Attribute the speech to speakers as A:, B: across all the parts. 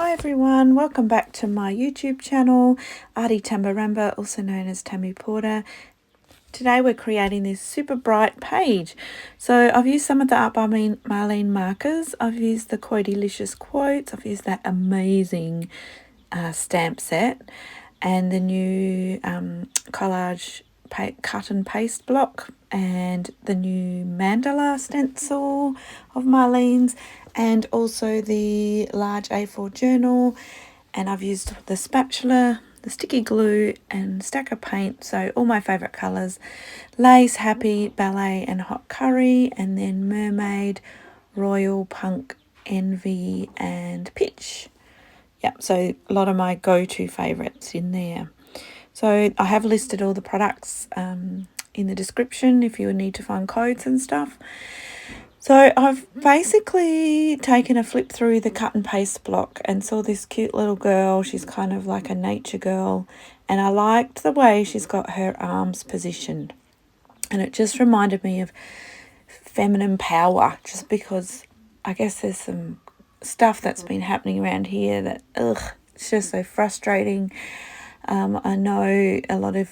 A: Hi everyone, welcome back to my YouTube channel, Arty Tambarambaa, also known as Tammy Porter. Today we're creating this super bright page. So I've used some of the Art by Marlene markers, I've used the Quote Delicious quotes, I've used that amazing stamp set and the new collage cut and paste block and the new Mandala stencil of Marlene's and also the large A4 journal, and I've used the spatula, the sticky glue and stack of paint, so all my favourite colours: Lace, Happy, Ballet and Hot Curry, and then Mermaid, Royal, Punk, Envy and Pitch. Yeah, so a lot of my go-to favourites in there. So I have listed all the products in the description if you need to find codes and stuff. So I've basically taken a flip through the cut and paste block and saw this cute little girl. She's kind of like a nature girl, and I liked the way she's got her arms positioned. And it just reminded me of feminine power, just because I guess there's some stuff that's been happening around here that, it's just so frustrating. I know a lot of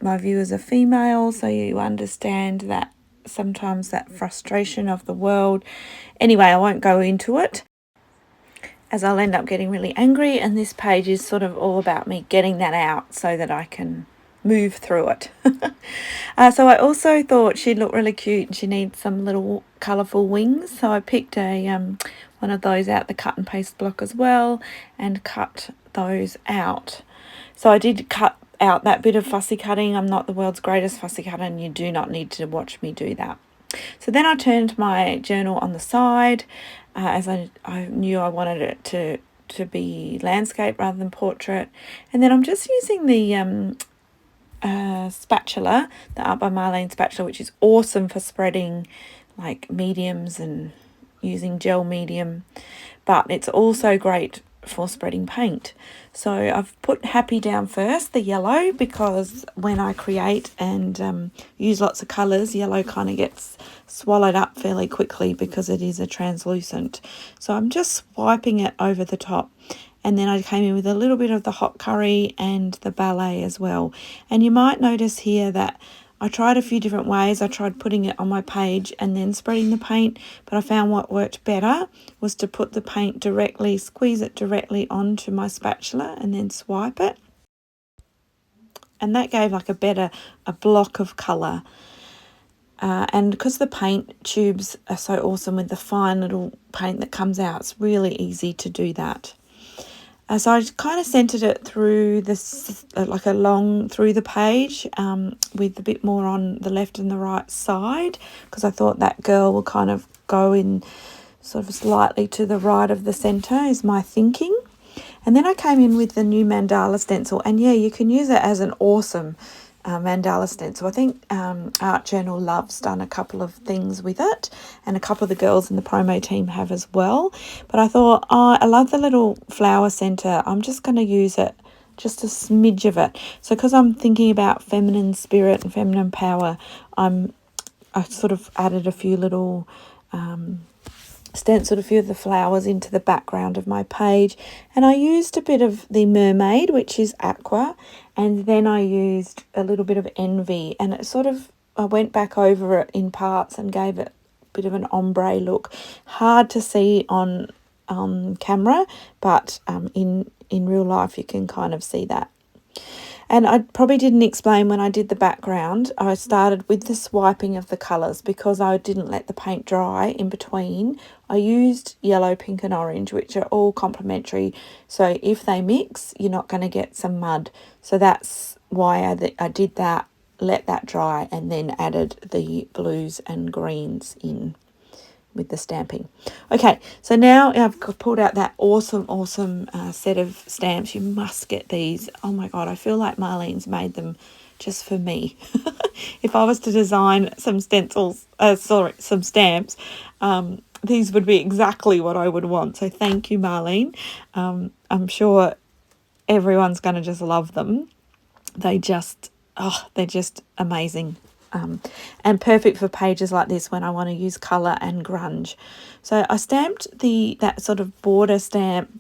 A: my viewers are female, so you understand that sometimes that frustration of the world. Anyway, I won't go into it, as I'll end up getting really angry, and this page is sort of all about me getting that out so that I can move through it. So I also thought she'd look really cute and she needs some little colourful wings, so I picked a one of those out the cut and paste block as well and cut those out. So I did cut out that bit of fussy cutting. I'm not the world's greatest fussy cutter, and you do not need to watch me do that. So then I turned my journal on the side, as I knew I wanted it to be landscape rather than portrait. And then I'm just using the spatula, the Art by Marlene spatula, which is awesome for spreading like mediums and using gel medium, but it's also great for spreading paint. So I've put Happy down first, the yellow, because when I create and use lots of colours, yellow kind of gets swallowed up fairly quickly because it is a translucent. So I'm just swiping it over the top. And then I came in with a little bit of the Hot Curry and the Ballet as well. And you might notice here that I tried a few different ways. I tried putting it on my page and then spreading the paint, but I found what worked better was to put the paint directly, squeeze it directly onto my spatula and then swipe it. And that gave like a block of colour. And because the paint tubes are so awesome with the fine little paint that comes out, it's really easy to do that. So I kind of centered it through this, through the page, with a bit more on the left and the right side, because I thought that girl will kind of go in sort of slightly to the right of the center is my thinking. And then I came in with the new Mandala stencil, and yeah, you can use it as an awesome Mandala stencil. I think Art Journal Love's done a couple of things with it, and a couple of the girls in the promo team have as well. But I thought, I love the little flower center. I'm just going to use it, just a smidge of it. So because I'm thinking about feminine spirit and feminine power, I sort of added a few little stenciled a few of the flowers into the background of my page, and I used a bit of the Mermaid, which is aqua, and then I used a little bit of Envy, and it sort of, I went back over it in parts and gave it a bit of an ombre look. Hard to see on camera, but in real life you can kind of see that. And I probably didn't explain when I did the background, I started with the swiping of the colours because I didn't let the paint dry in between. I used yellow, pink and orange, which are all complementary. So if they mix, you're not going to get some mud. So that's why I did that, let that dry, and then added the blues and greens in with the stamping. Okay, so now I've pulled out that awesome set of stamps. You must get these. Oh my god, I feel like Marlene's made them just for me. If I was to design some stencils, some stamps, these would be exactly what I would want. So thank you, Marlene. I'm sure everyone's going to just love them. They're just amazing. And perfect for pages like this when I want to use colour and grunge. So I stamped that sort of border stamp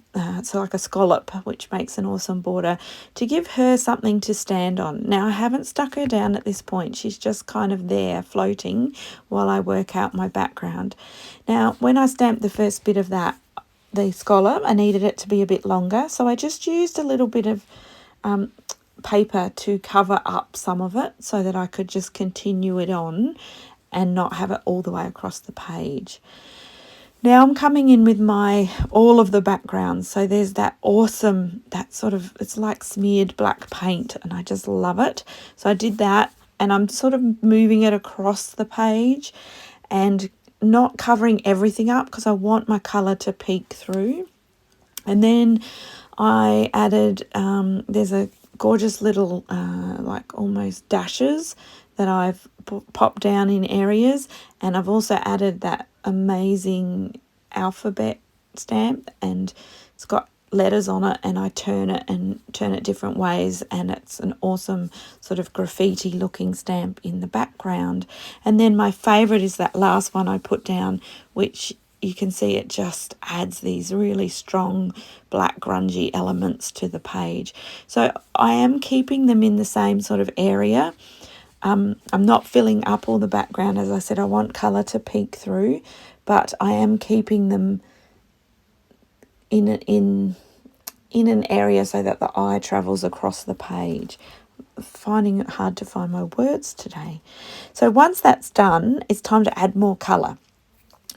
A: so like a scallop, which makes an awesome border, to give her something to stand on. Now, I haven't stuck her down at this point. She's just kind of there floating while I work out my background. Now, when I stamped the first bit of that, the scallop, I needed it to be a bit longer, so I just used a little bit of paper to cover up some of it so that I could just continue it on and not have it all the way across the page. Now I'm coming in with all of the backgrounds. So there's that awesome, that sort of, it's like smeared black paint, and I just love it. So I did that, and I'm sort of moving it across the page and not covering everything up because I want my colour to peek through. And then I added, there's a gorgeous little like almost dashes that I've popped down in areas, and I've also added that amazing alphabet stamp, and it's got letters on it, and I turn it different ways, and it's an awesome sort of graffiti looking stamp in the background. And then my favorite is that last one I put down, which you can see it just adds these really strong black grungy elements to the page. So I am keeping them in the same sort of area. I'm not filling up all the background. As I said, I want colour to peek through, but I am keeping them in an area so that the eye travels across the page. Finding it hard to find my words today. So once that's done, it's time to add more colour.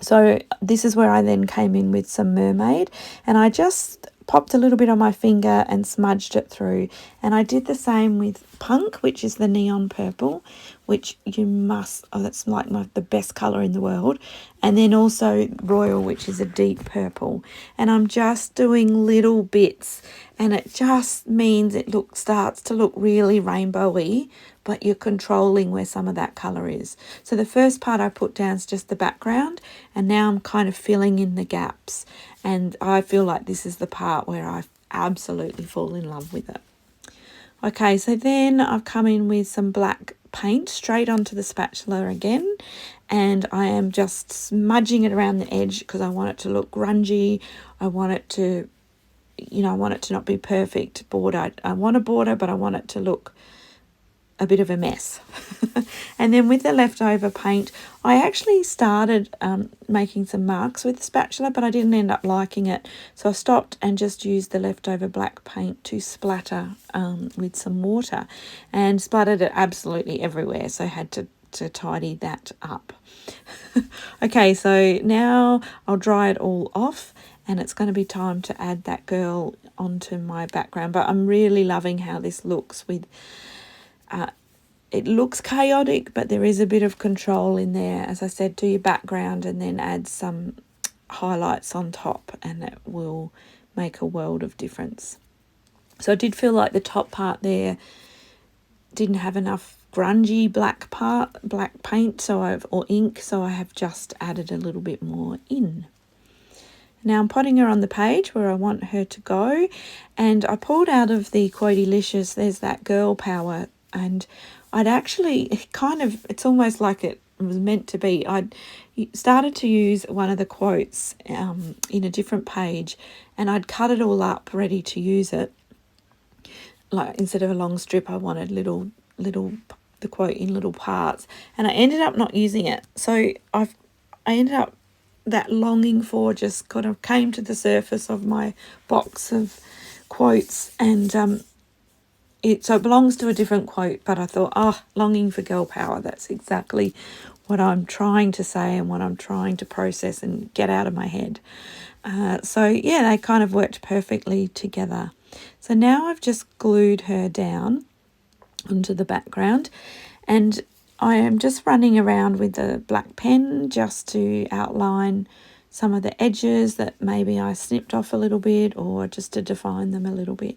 A: So this is where I then came in with some Mermaid, and I just popped a little bit on my finger and smudged it through. And I did the same with Punk, which is the neon purple, which you must, that's like the best colour in the world. And then also Royal, which is a deep purple. And I'm just doing little bits, and it just means it starts to look really rainbowy, but you're controlling where some of that colour is. So the first part I put down is just the background, and now I'm kind of filling in the gaps. And I feel like this is the part where I absolutely fall in love with it. Okay, so then I've come in with some black paint straight onto the spatula again, and I am just smudging it around the edge because I want it to look grungy. I want it to, I want it to not be perfect border. I want a border, but I want it to look a bit of a mess. And then with the leftover paint, I actually started making some marks with the spatula, but I didn't end up liking it, so I stopped and just used the leftover black paint to splatter with some water, and splattered it absolutely everywhere, so I had to tidy that up. Okay, so now I'll dry it all off, and it's going to be time to add that girl onto my background. But I'm really loving how this looks with it looks chaotic, but there is a bit of control in there. As I said, do your background and then add some highlights on top, and it will make a world of difference. So I did feel like the top part there didn't have enough grungy black paint, or ink, so I have just added a little bit more in. Now I'm putting her on the page where I want her to go, and I pulled out of the Quotylicious, there's that girl power, and I'd actually it's almost like it was meant to be. I'd started to use one of the quotes in a different page, and I'd cut it all up ready to use it. Like instead of a long strip, I wanted the quote in little parts, and I ended up not using it. So I ended up, that longing for just kind of came to the surface of my box of quotes, and so it belongs to a different quote, but I thought, longing for girl power, that's exactly what I'm trying to say and what I'm trying to process and get out of my head. So yeah, they kind of worked perfectly together. So now I've just glued her down onto the background, and I am just running around with the black pen just to outline some of the edges that maybe I snipped off a little bit, or just to define them a little bit.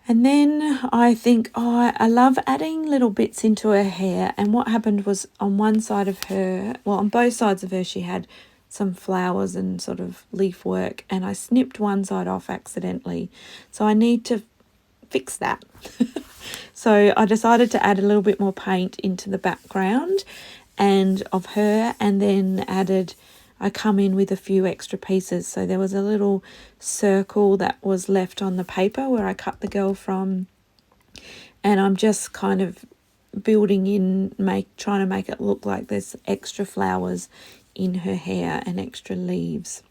A: And then I think, I love adding little bits into her hair. And what happened was on one side of her, on both sides of her, she had some flowers and sort of leaf work, and I snipped one side off accidentally. So I need to fix that. So I decided to add a little bit more paint into the background and of her, and then added I come in with a few extra pieces. So there was a little circle that was left on the paper where I cut the girl from, and I'm just kind of building in, trying to make it look like there's extra flowers in her hair and extra leaves.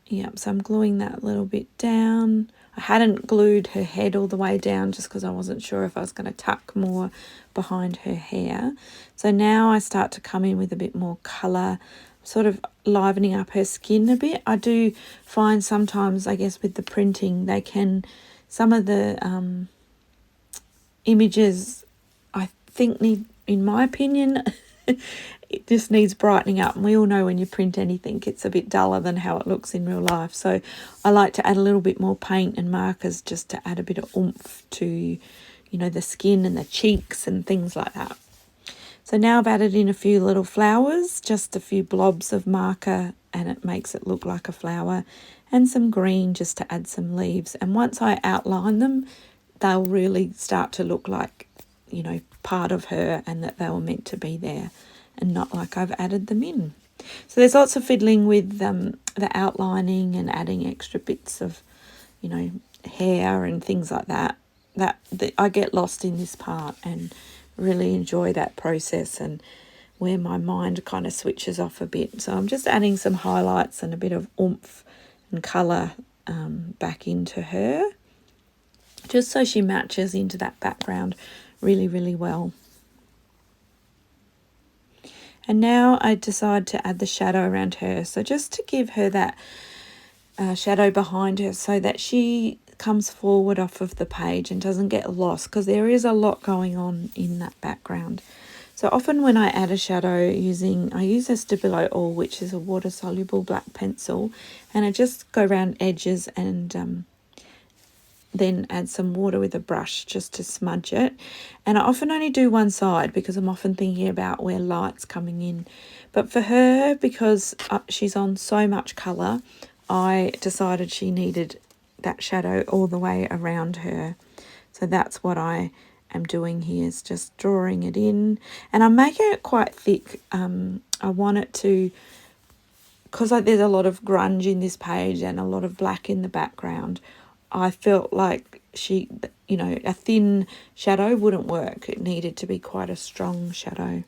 A: Yep, so I'm gluing that little bit down. I hadn't glued her head all the way down just because I wasn't sure if I was going to tuck more behind her hair. So now I start to come in with a bit more colour, sort of livening up her skin a bit. I do find sometimes, I guess, with the printing, some of the images, I think, need, in my opinion, it just needs brightening up. And we all know when you print anything, it's a bit duller than how it looks in real life. So I like to add a little bit more paint and markers just to add a bit of oomph to, you know, the skin and the cheeks and things like that. So now I've added in a few little flowers, just a few blobs of marker, and it makes it look like a flower, and some green just to add some leaves. And once I outline them, they'll really start to look like, you know, part of her, and that they were meant to be there and not like I've added them in. So there's lots of fiddling with the outlining and adding extra bits of, you know, hair and things like that. That I get lost in this part and really enjoy that process, and where my mind kind of switches off a bit. So I'm just adding some highlights and a bit of oomph and colour back into her, just so she matches into that background really, really well. And now I decide to add the shadow around her. So just to give her that shadow behind her so that she comes forward off of the page and doesn't get lost, because there is a lot going on in that background. So often when I add a shadow I use a Stabilo All, which is a water-soluble black pencil, and I just go around edges and then add some water with a brush just to smudge it. And I often only do one side because I'm often thinking about where light's coming in. But for her, because she's on so much colour, I decided she needed that shadow all the way around her. So that's what I am doing here, is just drawing it in. And I'm making it quite thick. I want it to, because there's a lot of grunge in this page and a lot of black in the background, I felt like a thin shadow wouldn't work. It needed to be quite a strong shadow.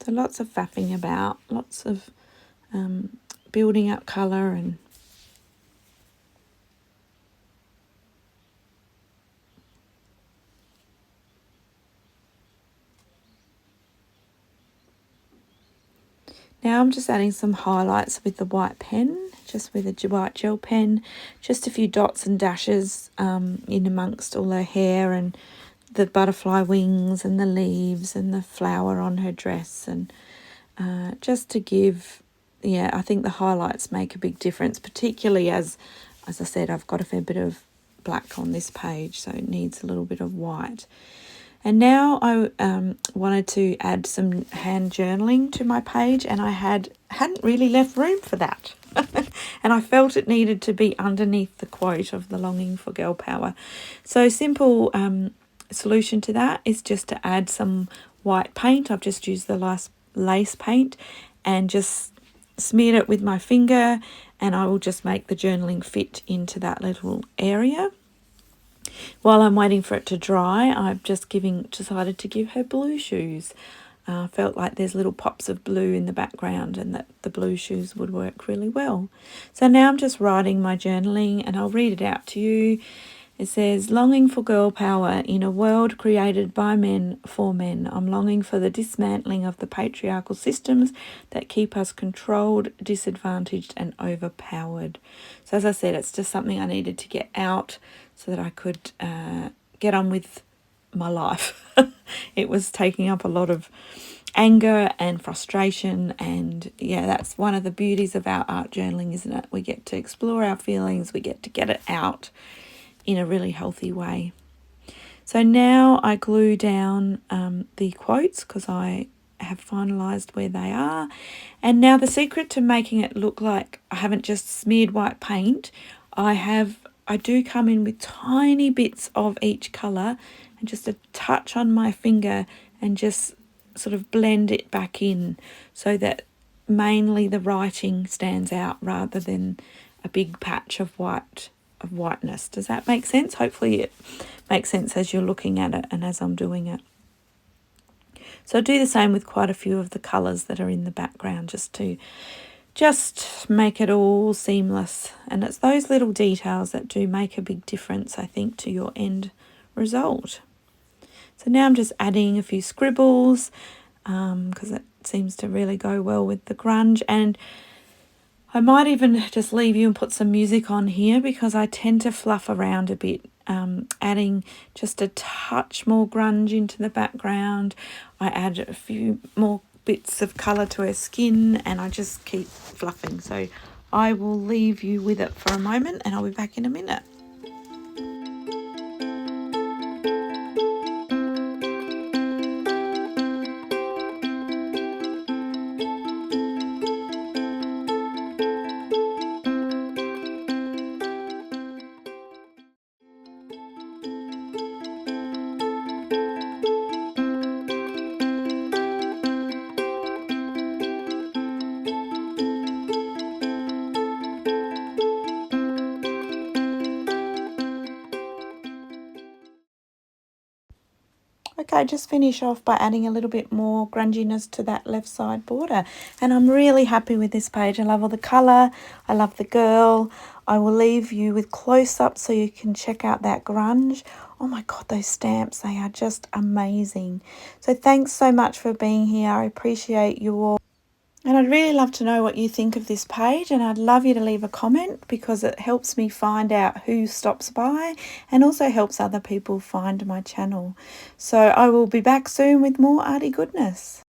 A: So lots of faffing about, lots of building up colour and now I'm just adding some highlights with the white pen, just with a white gel pen, just a few dots and dashes in amongst all her hair and the butterfly wings and the leaves and the flower on her dress, and just to give, I think the highlights make a big difference, particularly as I said, I've got a fair bit of black on this page, so it needs a little bit of white. And now I wanted to add some hand journaling to my page, and I hadn't really left room for that. And I felt it needed to be underneath the quote of the longing for girl power. So simple solution to that is just to add some white paint. I've just used the lace paint and just smeared it with my finger, and I will just make the journaling fit into that little area. While I'm waiting for it to dry, I've just decided to give her blue shoes. Felt like there's little pops of blue in the background and that the blue shoes would work really well. So now I'm just writing my journaling, and I'll read it out to you. It says, longing for girl power in a world created by men for men. I'm longing for the dismantling of the patriarchal systems that keep us controlled, disadvantaged and overpowered. So as I said, it's just something I needed to get out so that I could get on with my life. It was taking up a lot of anger and frustration, and that's one of the beauties of our art journaling, isn't it? We get to explore our feelings, we get to get it out in a really healthy way. So now I glue down the quotes because I have finalised where they are. And now the secret to making it look like I haven't just smeared white paint, I have I do come in with tiny bits of each colour and just a touch on my finger and just sort of blend it back in so that mainly the writing stands out rather than a big patch of whiteness. Does that make sense? Hopefully it makes sense as you're looking at it and as I'm doing it. So I do the same with quite a few of the colours that are in the background just make it all seamless. And it's those little details that do make a big difference, I think, to your end result. So now I'm just adding a few scribbles because it seems to really go well with the grunge. And I might even just leave you and put some music on here because I tend to fluff around a bit, adding just a touch more grunge into the background. I add a few more bits of colour to her skin and I just keep fluffing. So I will leave you with it for a moment and I'll be back in a minute. Okay, just finish off by adding a little bit more grunginess to that left side border. And I'm really happy with this page. I love all the colour. I love the girl. I will leave you with close-ups so you can check out that grunge. Oh my God, those stamps, they are just amazing. So thanks so much for being here. I appreciate you all. And I'd really love to know what you think of this page, and I'd love you to leave a comment because it helps me find out who stops by and also helps other people find my channel. So I will be back soon with more arty goodness.